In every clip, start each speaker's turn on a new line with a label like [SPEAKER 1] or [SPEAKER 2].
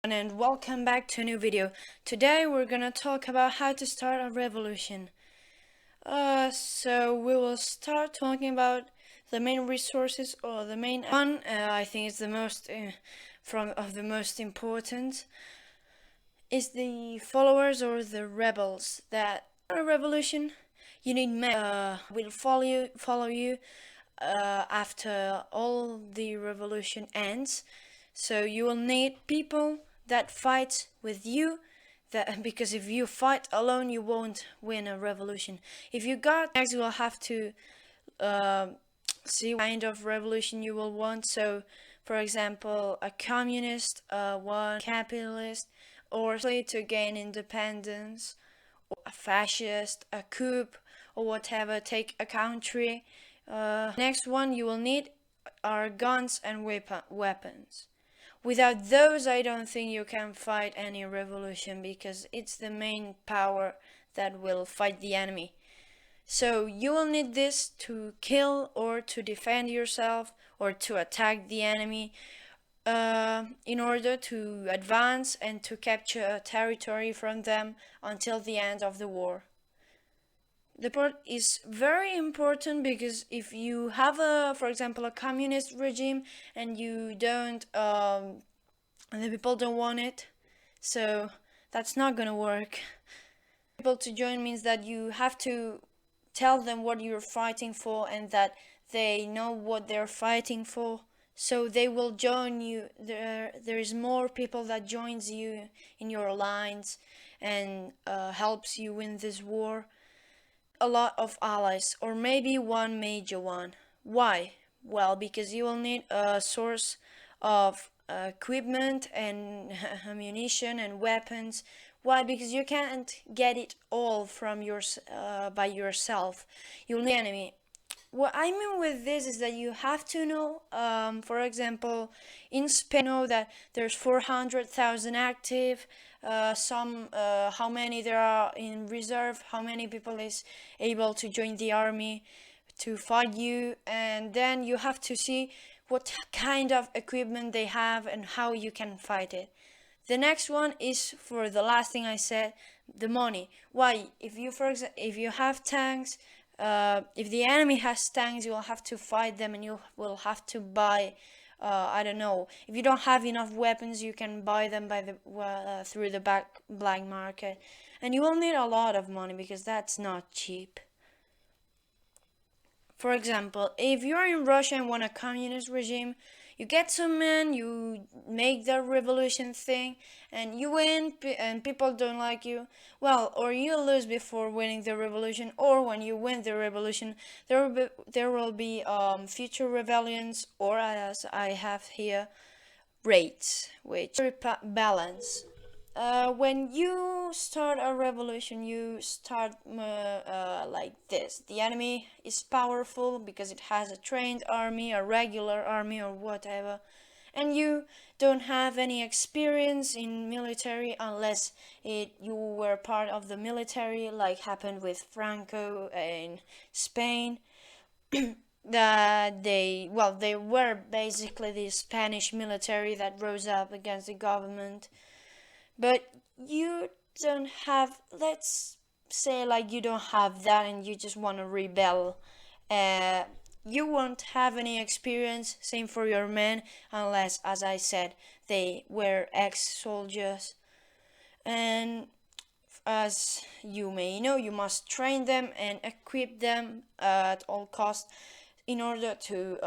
[SPEAKER 1] And welcome back to a new video. Today we're gonna talk about how to start a revolution. So we will start talking about the main resources or the main one. I think it's the most the most important is the followers or the rebels. That a revolution, you need men will follow you after all the revolution ends. So you will need people that fight with you, that because if you fight alone you won't win a revolution. If you got next, you will have to uh, see what kind of revolution you will want. So for example, a communist, one capitalist, or to gain independence, or a fascist, a coup, or whatever, take a country. Next one you will need are guns and weapons. Without those, I don't think you can fight any revolution, because it's the main power that will fight the enemy. So you will need this to kill or to defend yourself or to attack the enemy, in order to advance and to capture territory from them until the end of the war. The part is very important, because if you have for example, a communist regime and you don't, and the people don't want it, so that's not gonna work. People to join means that you have to tell them what you're fighting for and that they know what they're fighting for, so they will join you. There is more people that joins you in your lines and helps you win this war. A lot of allies, or maybe one major one. Why? Well, because you will need a source of equipment and ammunition and weapons. Why? Because you can't get it all from by yourself. You'll need enemy. What I mean with this is that you have to know, for example, in Spain, know that there's 400,000 active, how many there are in reserve, how many people is able to join the army to fight you, and then you have to see what kind of equipment they have and how you can fight it. The next one is, for the last thing I said, the money. Why? If you, for example, if you have tanks, if the enemy has tanks, you will have to fight them, and you will have to buy. I don't know. If you don't have enough weapons, you can buy them through the black market, and you will need a lot of money, because that's not cheap. For example, if you're in Russia and want a communist regime, you get some men, you make the revolution thing, and you win, and people don't like you. Well, or you lose before winning the revolution, or when you win the revolution, there will be future rebellions, or as I have here, raids, which balance. When you start a revolution, you start like this. The enemy is powerful because it has a trained army, a regular army, or whatever, and you don't have any experience in military, unless you were part of the military, like happened with Franco in Spain. That they were basically the Spanish military that rose up against the government. But you don't have, let's say, like, you don't have that and you just want to rebel. uh, you won't have any experience. Same for your men, unless, as I said, they were ex-soldiers. And as you may know, you must train them and equip them at all costs in order to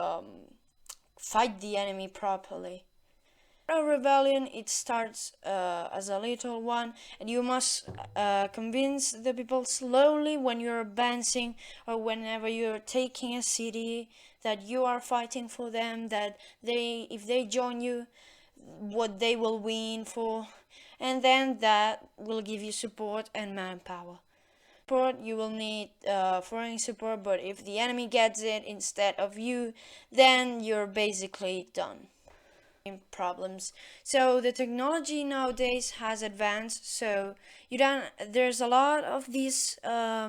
[SPEAKER 1] fight the enemy properly. A rebellion, it starts as a little one, and you must convince the people slowly when you're advancing, or whenever you're taking a city, that you are fighting for them, that if they join you, what they will win for, and then that will give you support and manpower. Support, you will need foreign support, but if the enemy gets it instead of you, then you're basically done. Problems. So the technology nowadays has advanced, so there's a lot of this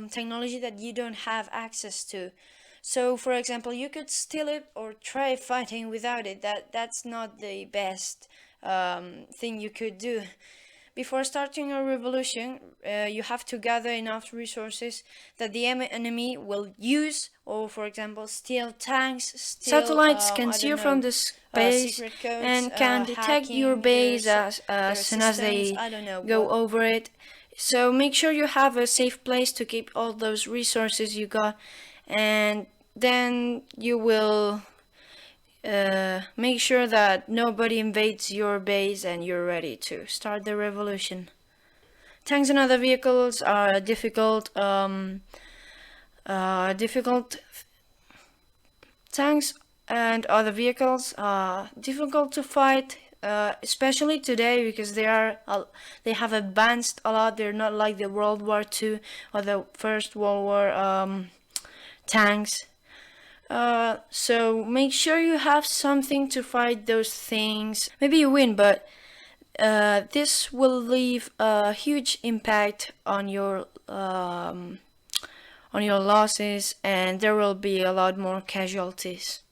[SPEAKER 1] technology that you don't have access to. So for example, you could steal it or try fighting without it. That's not the best thing you could do. Before starting a revolution, you have to gather enough resources that the enemy will use, or for example, steal tanks,
[SPEAKER 2] Satellites can see you from the space
[SPEAKER 1] secret codes,
[SPEAKER 2] and can detect your base as soon as they go over it. So make sure you have a safe place to keep all those resources you got, and then you will make sure that nobody invades your base and you're ready to start the revolution. Tanks and other vehicles are difficult. Tanks and other vehicles are difficult to fight, especially today, because they have advanced a lot. They're not like the World War II or the First World War tanks. So make sure you have something to fight those things. Maybe you win, but this will leave a huge impact on your losses, and there will be a lot more casualties.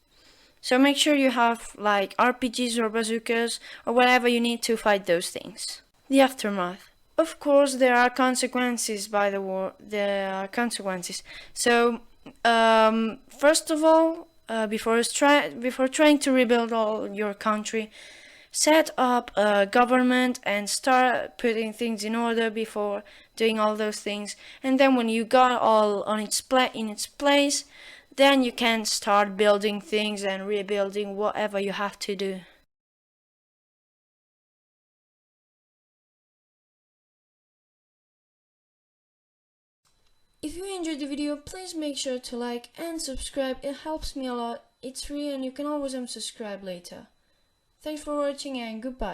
[SPEAKER 2] So make sure you have like RPGs or bazookas or whatever you need to fight those things. The aftermath. Of course, there are consequences by the war. There are consequences. So first of all, before trying to rebuild all your country, set up a government and start putting things in order before doing all those things. And then when you got all in its place, then you can start building things and rebuilding whatever you have to do. If you enjoyed the video, please make sure to like and subscribe. It helps me a lot. It's free and you can always unsubscribe later. Thanks for watching and goodbye.